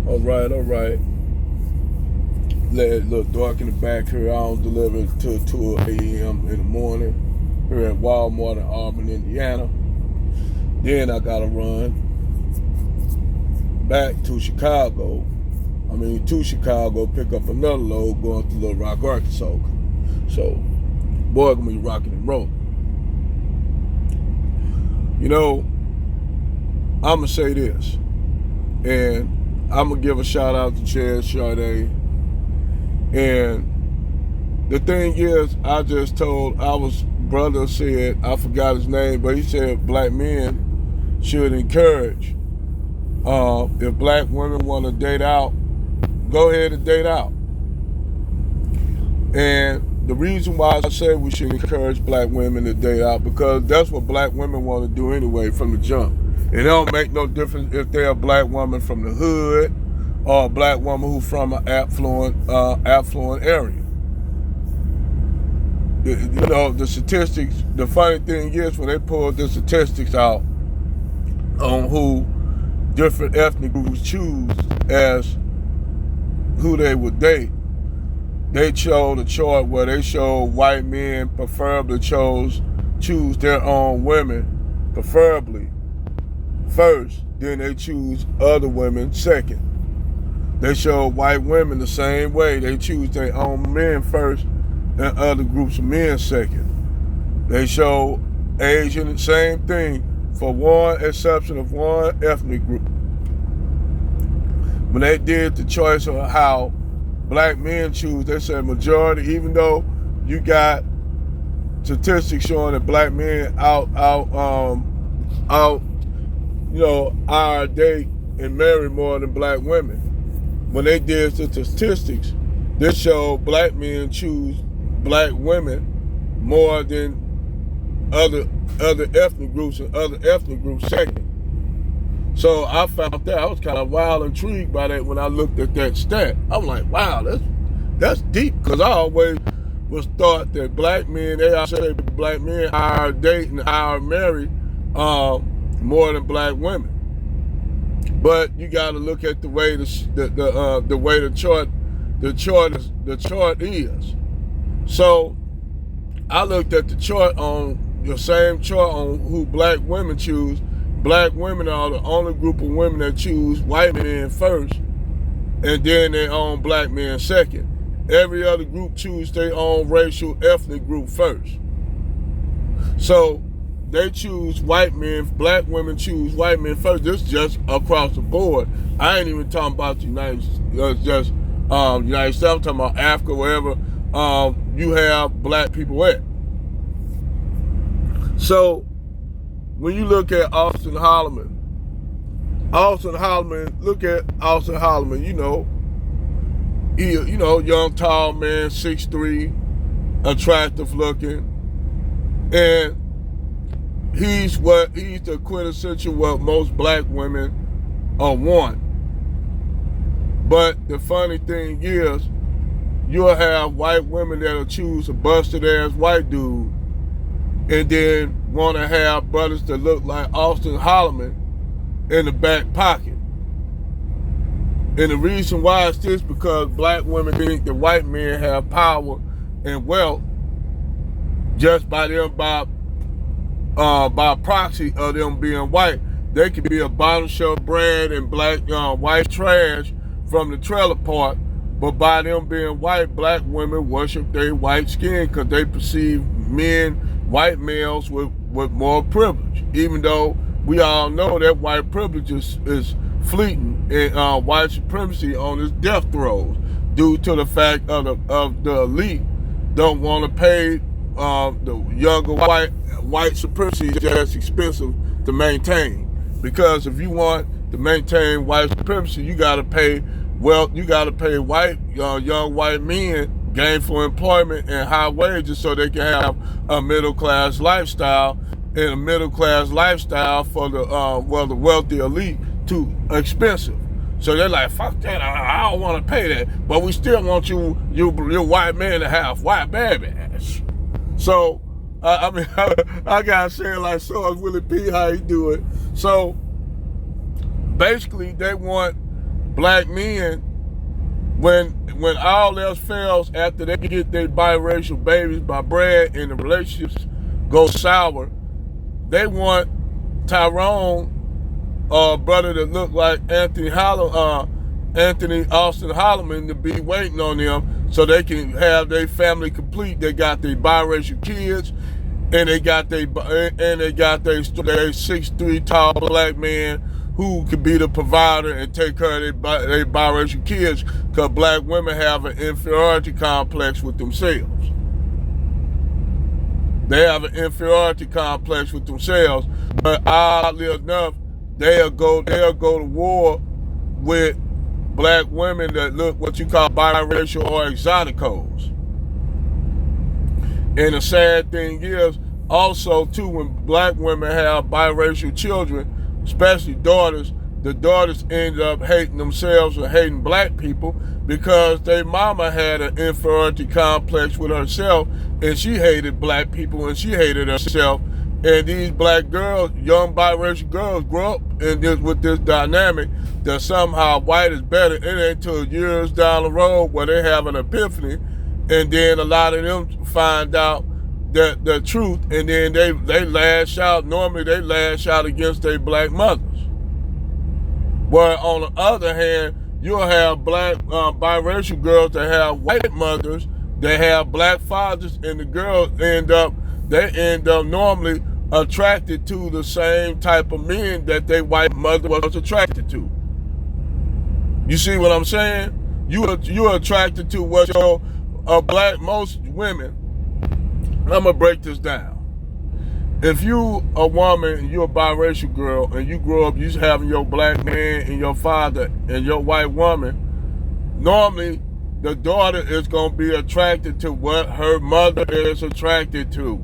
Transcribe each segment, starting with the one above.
All right, all right. Let it look dark in the back here. I don't deliver until 2 a.m. in the morning here at Walmart in Auburn, Indiana. Then I gotta run back to Chicago. To Chicago, pick up another load going to Little Rock, Arkansas. So, boy, gonna be rocking and rolling. You know, I'm gonna say this, and I'm gonna give a shout out to Chad Sade. And the thing is, brother said, I forgot his name, but he said black men should encourage, if black women want to date out, go ahead and date out. And the reason why I say we should encourage black women to date out, because that's what black women want to do anyway from the jump. And it don't make no difference if they're a black woman from the hood or a black woman who's from an affluent area. The statistics, the funny thing is when they pulled the statistics out on who different ethnic groups choose as who they would date, they showed a chart where they showed white men preferably choose their own women preferably first, then they choose other women second. They show white women the same way. They choose their own men first and other groups of men second. They show Asian, same thing, for one exception of one ethnic group. When they did the choice of how black men choose, they said majority, even though you got statistics showing that black men date and marry more than black women. When they did the statistics, they showed black men choose black women more than other ethnic groups and other ethnic groups second. So I found that I was kind of wild intrigued by that when I looked at that stat. I'm like, wow, that's deep, because I always was thought that black men hire date and hire marry more than black women. But you got to look at the way the chart is. So I looked at the chart on the same chart on who black women choose. Black women are the only group of women that choose white men first, and then their own black men second. Every other group choose their own racial ethnic group first. So they choose white men, black women choose white men first. This is just across the board. I ain't even talking about the United States. I'm talking about Africa, wherever you have black people at. So when you look at Austin Holloman, look at Austin Holloman, young, tall man, 6'3", attractive looking, and he's the quintessential what most black women want. But the funny thing is, you'll have white women that'll choose a busted ass white dude and then want to have brothers that look like Austin Holloman in the back pocket. And the reason why is this, because black women think that white men have power and wealth just by proxy of them being white. They could be a bottom shelf brand and white trash from the trailer park, but by them being white, black women worship their white skin because they perceive white males with more privilege, even though we all know that white privilege is fleeting and white supremacy on its death throes due to the fact of the elite don't want to pay the younger white supremacy is just expensive to maintain. Because if you want to maintain white supremacy, you gotta pay white young white men gainful employment and high wages so they can have a middle class lifestyle, and a middle class lifestyle for the wealthy elite too expensive. So they're like, fuck that, I don't want to pay that, but we still want your white man to have white babies. So I gotta say it like so it's Willie P how he do it. So basically they want black men, when all else fails after they get their biracial babies by bread and the relationships go sour, they want Tyrone, brother that look like Anthony Austin Holloman, to be waiting on them so they can have their family complete. They got their biracial kids, and they got their 6'3" tall black man who could be the provider and take care of their biracial kids, because black women have an inferiority complex with themselves. They have an inferiority complex with themselves, but oddly enough, they'll go to war with black women that look what you call biracial or exoticos. And the sad thing is, also too, when black women have biracial children, especially daughters, the daughters end up hating themselves or hating black people because their mama had an inferiority complex with herself, and she hated black people and she hated herself. And these black girls, young biracial girls, grow up with this dynamic that somehow white is better. It ain't till years down the road where they have an epiphany, and then a lot of them find out the truth, and then they lash out. Normally they lash out against their black mothers. Where on the other hand, you'll have black biracial girls that have white mothers, that have black fathers, and the girls end up normally attracted to the same type of men that their white mother was attracted to. You see what I'm saying? You're attracted to what your most women. I'm gonna break this down. If you a woman and you're a biracial girl and you grow up, you having your black man and your father and your white woman, normally the daughter is gonna be attracted to what her mother is attracted to.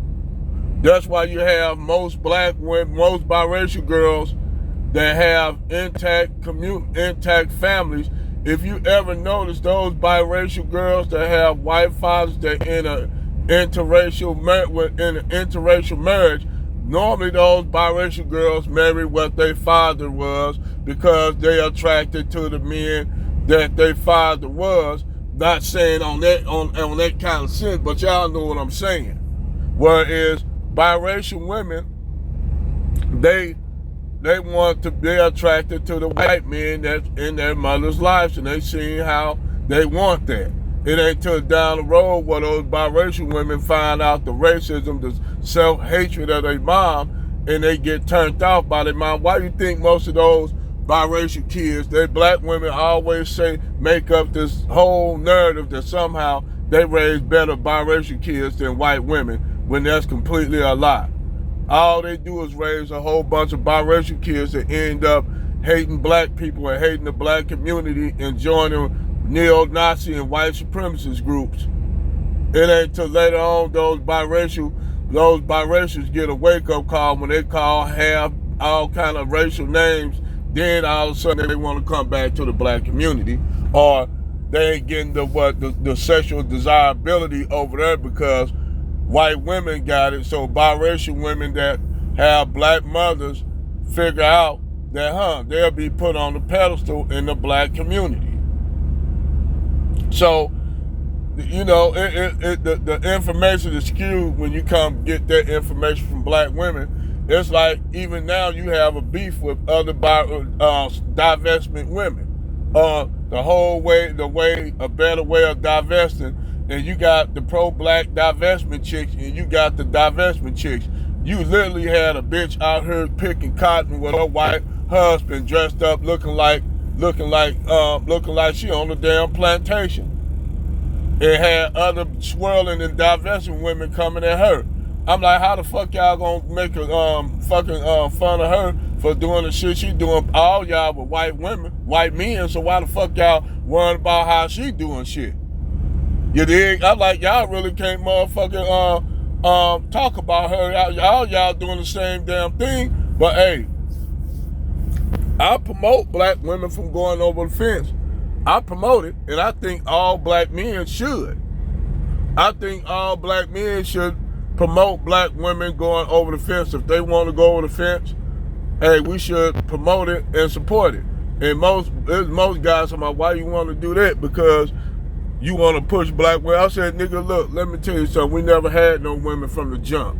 That's why you have most biracial girls that have intact families. If you ever notice those biracial girls that have white fathers that in an interracial marriage, normally those biracial girls marry what their father was because they attracted to the men that their father was. Not saying on that kind of sense, but y'all know what I'm saying. Whereas biracial women, they're attracted to the white men that's in their mother's lives, and they see how they want that. It ain't till down the road where those biracial women find out the racism, the self-hatred of their mom, and they get turned off by their mom. Why do you think most of those biracial kids, they black women always make up this whole narrative that somehow they raise better biracial kids than white women, when that's completely a lie. All they do is raise a whole bunch of biracial kids that end up hating black people and hating the black community and joining neo-Nazi and white supremacist groups. It ain't till later on those biracials get a wake-up call when they have all kind of racial names. Then all of a sudden they want to come back to the black community, or they ain't getting the sexual desirability over there because white women got it. So biracial women that have black mothers figure out that they'll be put on the pedestal in the black community. So, you know, the information is skewed when you come get that information from black women. It's like even now you have a beef with other divestment women. A better way of divesting, and you got the pro-black divestment chicks and you got the divestment chicks. You literally had a bitch out here picking cotton with her white husband dressed up looking like she on the damn plantation. It had other swirling and divesting women coming at her. I'm like, how the fuck y'all gonna make a fun of her for doing the shit she doing? All y'all were white men, so why the fuck y'all worrying about how she doing shit? You dig? I'm like, y'all really can't motherfucking talk about her. Y'all doing the same damn thing. But hey, I promote black women from going over the fence. I promote it, and I think all black men should. I think all black men should promote black women going over the fence. If they want to go over the fence, hey, we should promote it and support it. And most guys are like, why you want to do that? Because you want to push black women. I said, nigga, look, let me tell you something. We never had no women from the jump.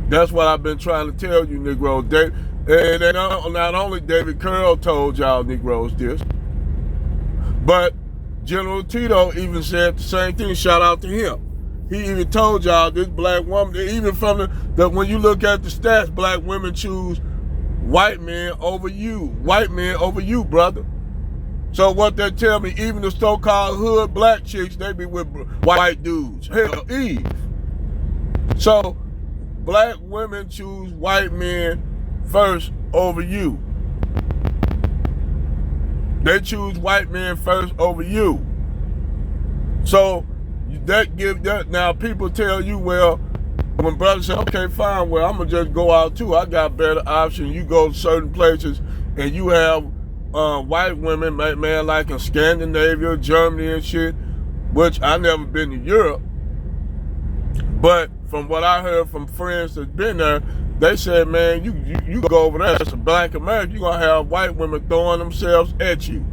That's what I've been trying to tell you, Negroes. And not only David Curl told y'all Negroes this, but General Tito even said the same thing. Shout out to him. He even told y'all this black woman, even from the when you look at the stats, black women choose white men over you. White men over you, brother. So what they tell me, even the so-called hood black chicks, they be with white dudes. Hell, Eve. So black women choose white men first over you. They choose white men first over you. So that give that. Now people tell you, well, when brothers say, okay, fine, well, I'm gonna just go out too. I got better options. You go to certain places and you have white women, man, like in Scandinavia, Germany and shit, which I never been to Europe. But from what I heard from friends that's been there, they said, man, you go over there, it's a black America, you're gonna have white women throwing themselves at you.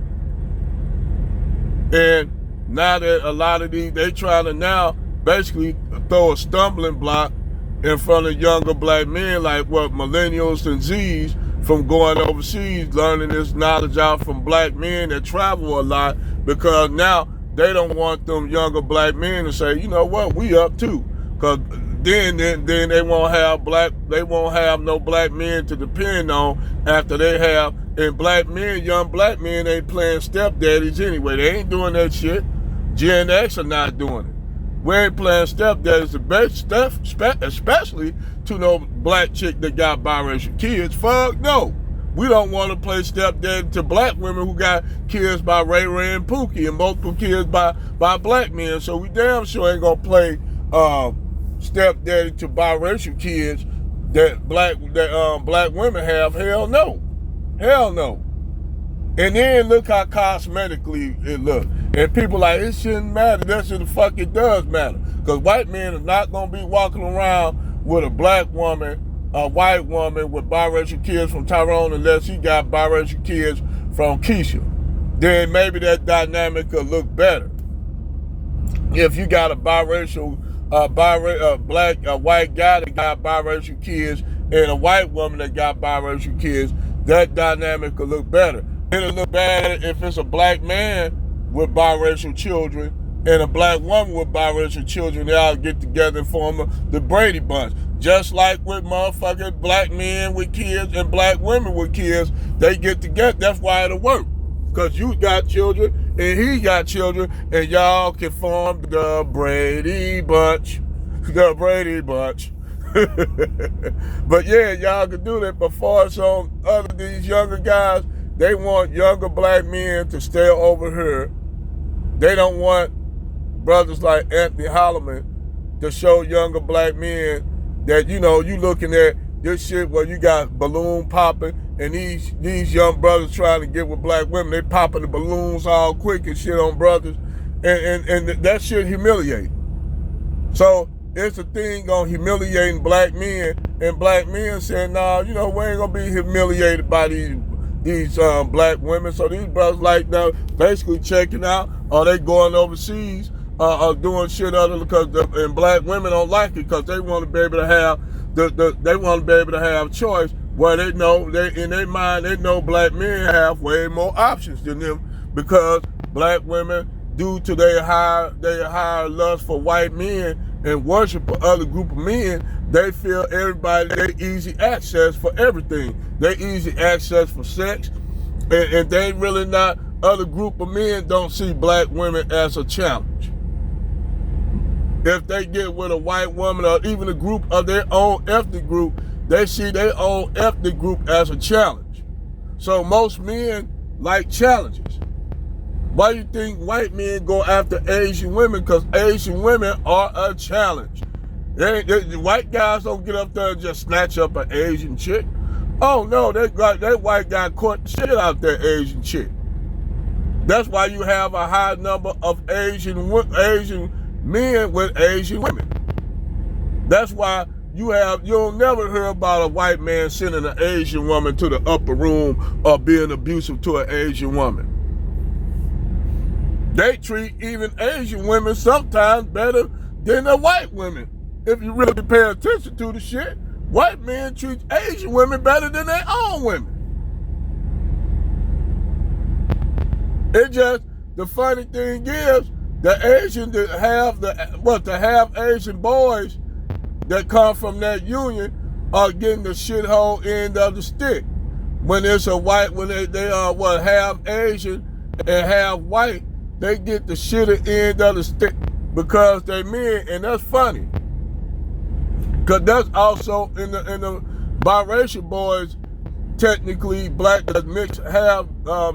And now that a lot of these, they trying to now basically throw a stumbling block in front of younger black men, like what millennials and Z's, from going overseas, learning this knowledge out from black men that travel a lot, because now they don't want them younger black men to say, you know what, we up too. Because then they won't have no black men to depend on after they have, and black men, young black men ain't playing stepdaddies anyway. They ain't doing that shit. Gen X are not doing it. We ain't playing stepdaddies, especially to no black chick that got biracial kids. Fuck no. We don't want to play stepdaddy to black women who got kids by Ray Ray and Pookie and multiple kids by black men. So we damn sure ain't gonna play stepdaddy to biracial kids that black women have. Hell no. Hell no. And then look how cosmetically it look. And people like, it shouldn't matter. That shit the fuck it does matter. Because white men are not going to be walking around with a black woman, a white woman with biracial kids from Tyrone unless he got biracial kids from Keisha. Then maybe that dynamic could look better. If you got a biracial, white guy that got biracial kids and a white woman that got biracial kids, that dynamic could look better. It'll look better if it's a black man with biracial children and a black woman with biracial children. They all get together and form the Brady Bunch. Just like with motherfucking black men with kids and black women with kids, they get together. That's why it'll work. Because you got children and he got children and y'all can form the Brady Bunch. The Brady Bunch. But yeah, y'all can do that. But for some other these younger guys, they want younger black men to stay over here. They don't want brothers like Anthony Holloman to show younger black men that, you know, you looking at this shit where you got balloon popping and these young brothers trying to get with black women. They popping the balloons all quick and shit on brothers. And that shit humiliating. So it's a thing on humiliating black men, and black men saying, nah, you know, we ain't gonna be humiliated by these black women. So these brothers like now basically checking out, or they going overseas or doing shit other because and black women don't like it because they want to be able to have they want to be able to have choice where they know in their mind they know black men have way more options than them, because black women, due to their higher lust for white men and worship for other group of men, they feel everybody, they easy access for everything. They easy access for sex, and they really not, other group of men don't see black women as a challenge. If they get with a white woman or even a group of their own ethnic group, they see their own ethnic group as a challenge. So most men like challenges. Why do you think white men go after Asian women? Because Asian women are a challenge. The white guys don't get up there and just snatch up an Asian chick. Oh no, that white guy caught the shit out that Asian chick. That's why you have a high number of Asian men with Asian women. That's why you'll never hear about a white man sending an Asian woman to the upper room or being abusive to an Asian woman. They treat even Asian women sometimes better than the white women. If you really pay attention to the shit, white men treat Asian women better than their own women. It just, the funny thing is, the Asian to have Asian boys that come from that union are getting the shithole end of the stick. When it's a white, when they are half Asian and half white, they get the shitty end of the stick because they men, and that's funny. Cause that's also in the biracial boys, technically black that mixed, have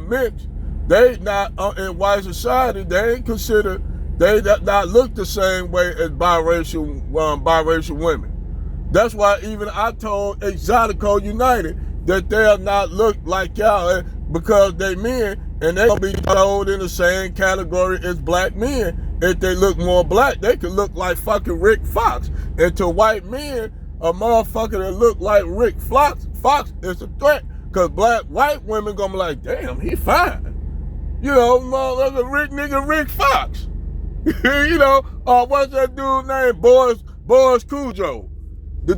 mixed. They not in white society. They ain't considered. They not look the same way as biracial women. That's why even I told Exotico United that they'll not look like y'all because they men, and they gonna be thrown in the same category as black men. If they look more black, they could look like fucking Rick Fox. And to white men, a motherfucker that look like Rick Fox is a threat. Cause white women gonna be like, damn, he fine. You know, motherfucker Rick Fox. You know, what's that dude named? Boris Cujo. The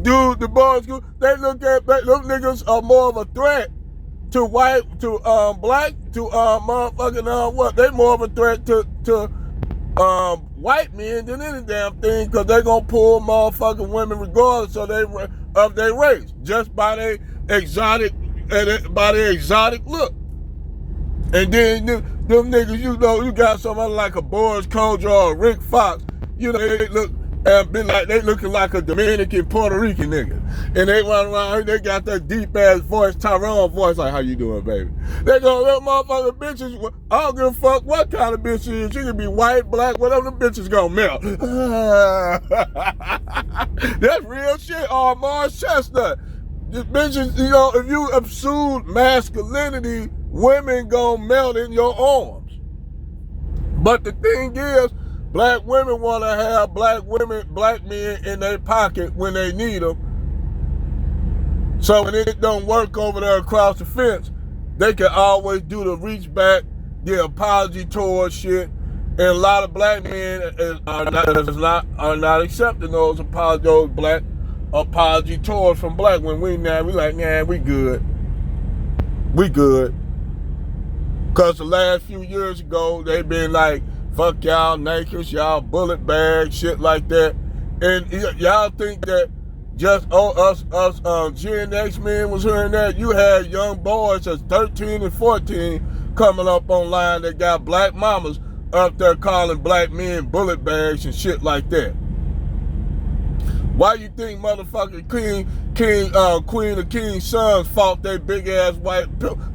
Boris Cujo. They look at those niggas are more of a threat to black, motherfucking what? They more of a threat to white men than any damn thing, because they gonna pull motherfucking women regardless of their race, just by their exotic look. And then them niggas, you know, you got somebody like a Boris Cujo or a Rick Fox, you know, they look and be like they looking like a Dominican Puerto Rican nigga, and they run around. They got that deep ass voice, Tyrone voice, like, how you doing, baby? They go, little motherfucking bitches. I don't give a fuck what kind of bitch she is. She can be white, black, whatever. The bitches gonna melt. That's real shit. Or Mars Chestnut. Just bitches, you know, if you exude masculinity, women gonna melt in your arms. But the thing is, black women want to have black men in their pocket when they need them. So when it don't work over there across the fence, they can always do the reach back, the apology tour shit. And a lot of black men are not accepting those black apology tours from black women. We like, nah, we good. We good. Cause the last few years ago, they been like, fuck y'all naked, y'all bullet bags, shit like that. And y'all think that just us Gen X men was hearing that? You had young boys that's 13 and 14 coming up online that got black mamas up there calling black men bullet bags and shit like that. Why you think motherfucking Queen of King's sons fought their big ass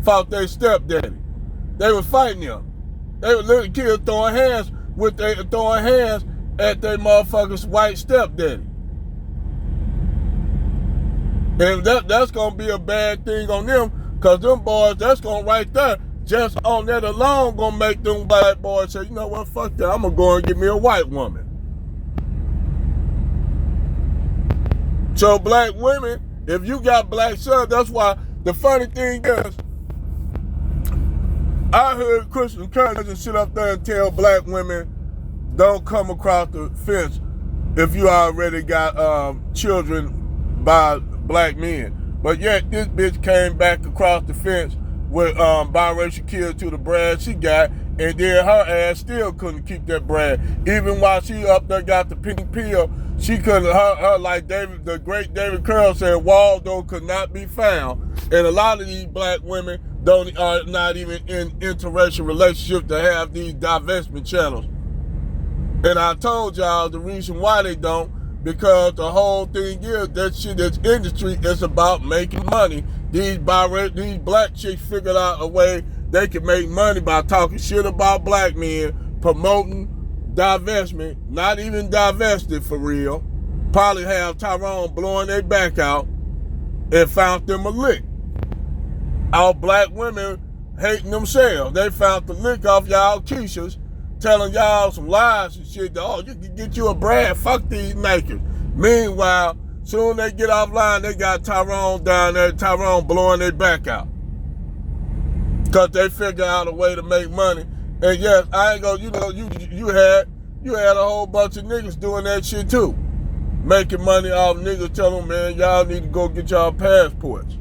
fought their stepdaddy? They were fighting him. They were little kids throwing hands at their motherfucking white stepdaddy. And that's gonna be a bad thing on them, cause them boys, that's gonna right there, just on that alone, gonna make them black boys say, you know what, fuck that, I'm gonna go and get me a white woman. So black women, if you got black sons, that's why the funny thing is, I heard Christian cousins sit up there and tell black women, don't come across the fence if you already got children by black men. But yet this bitch came back across the fence with biracial kids to the bread she got, and then her ass still couldn't keep that bread. Even while she up there got the pink pill, she couldn't, her like the great David Curl said, Waldo could not be found. And a lot of these black women are not even in interracial relationships to have these divestment channels. And I told y'all the reason why they don't, because the whole thing is that shit, this industry is about making money. These black chicks figured out a way they can make money by talking shit about black men, promoting divestment, not even divested for real. Probably have Tyrone blowing their back out and found them a lick. Our black women hating themselves. They found the lick off y'all Keishas, telling y'all some lies and shit. Oh, you can get you a Brad. Fuck these naked. Meanwhile, Soon they get offline, they got Tyrone down there, Tyrone blowing their back out. Because they figure out a way to make money. And yes, I ain't gonna, you had a whole bunch of niggas doing that shit too. Making money off niggas telling them, man, y'all need to go get y'all passports.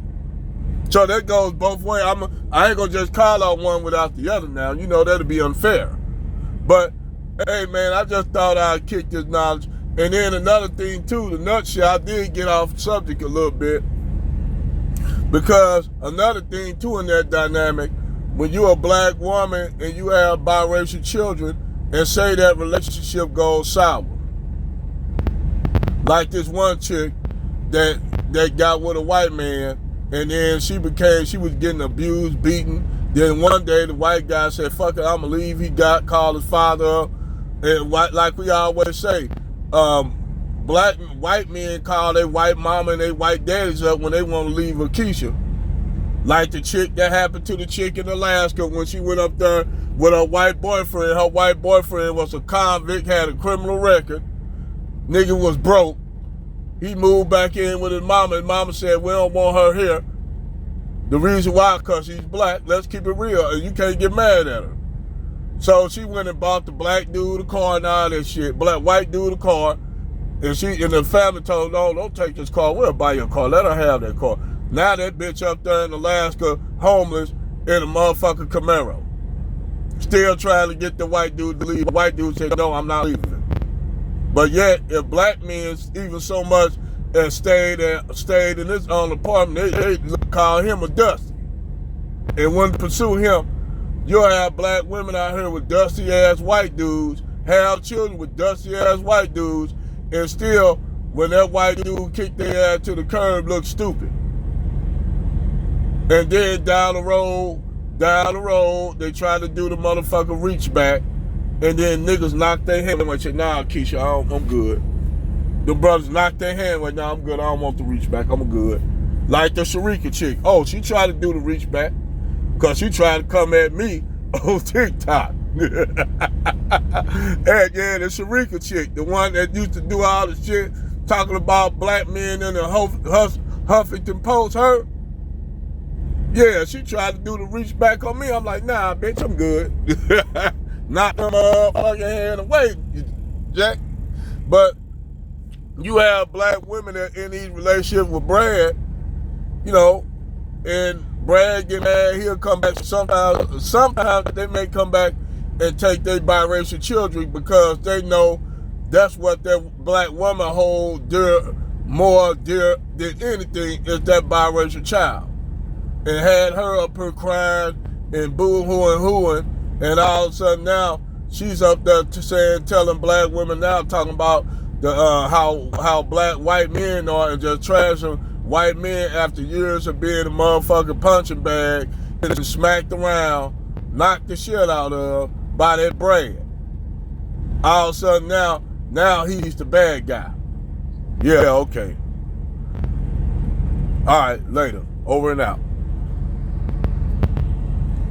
So that goes both ways. I ain't gonna just call out one without the other now. That'd be unfair. But, hey man, I just thought I'd kick this knowledge. And then another thing too, the nutshell, I did get off subject a little bit. Because another thing too in that dynamic, when you're a black woman and you have biracial children and say that relationship goes sour. Like this one chick that got with a white man, and then she was getting abused, beaten. Then one day the white guy said, fuck it, I'ma leave. He called his father up. And like we always say, white men call their white mama and their white daddies up when they want to leave Akeisha. Like the chick that happened to the chick in Alaska when she went up there with her white boyfriend. Her white boyfriend was a convict, had a criminal record. Nigga was broke. He moved back in with his mama. His mama said, we don't want her here. The reason why, because she's black. Let's keep it real. And you can't get mad at her. So she went and bought the black dude a car and all that shit. White dude a car. And the family told her, no, don't take this car. We'll buy your car. Let her have that car. Now that bitch up there in Alaska, homeless, in a motherfucking Camaro. Still trying to get the white dude to leave. The white dude said, no, I'm not leaving. But yet, if black men even so much as stayed in his own apartment, they call him a dusty and wouldn't pursue him. You'll have black women out here with dusty ass white dudes, have children with dusty ass white dudes, and still, when that white dude kick their ass to the curb, look stupid. And then down the road, they try to do the motherfucker reach back. And then niggas knock their hand and say, nah, Keisha, I'm good. The brothers knock their hand like, nah, I'm good. I don't want to reach back. I'm good. Like the Sharika chick. Oh, she tried to do the reach back because she tried to come at me on TikTok. And yeah, the Sharika chick, the one that used to do all the shit, talking about black men in the Huffington Post, her. Yeah, she tried to do the reach back on me. I'm like, nah, bitch, I'm good. Knock them motherfucking hand away, Jack. But you have black women that in these relationships with Brad, and Brad get mad, he'll come back. Sometimes they may come back and take their biracial children because they know that's what their black woman hold more dear than anything is that biracial child. And had her up here crying and boo-hooing, and all of a sudden now she's up there telling black women now, talking about the how black white men are and just trashing white men after years of being a motherfucking punching bag and smacked around, knocked the shit out of by that Brad. All of a sudden now he's the bad guy. Yeah, okay. All right, later. Over and out.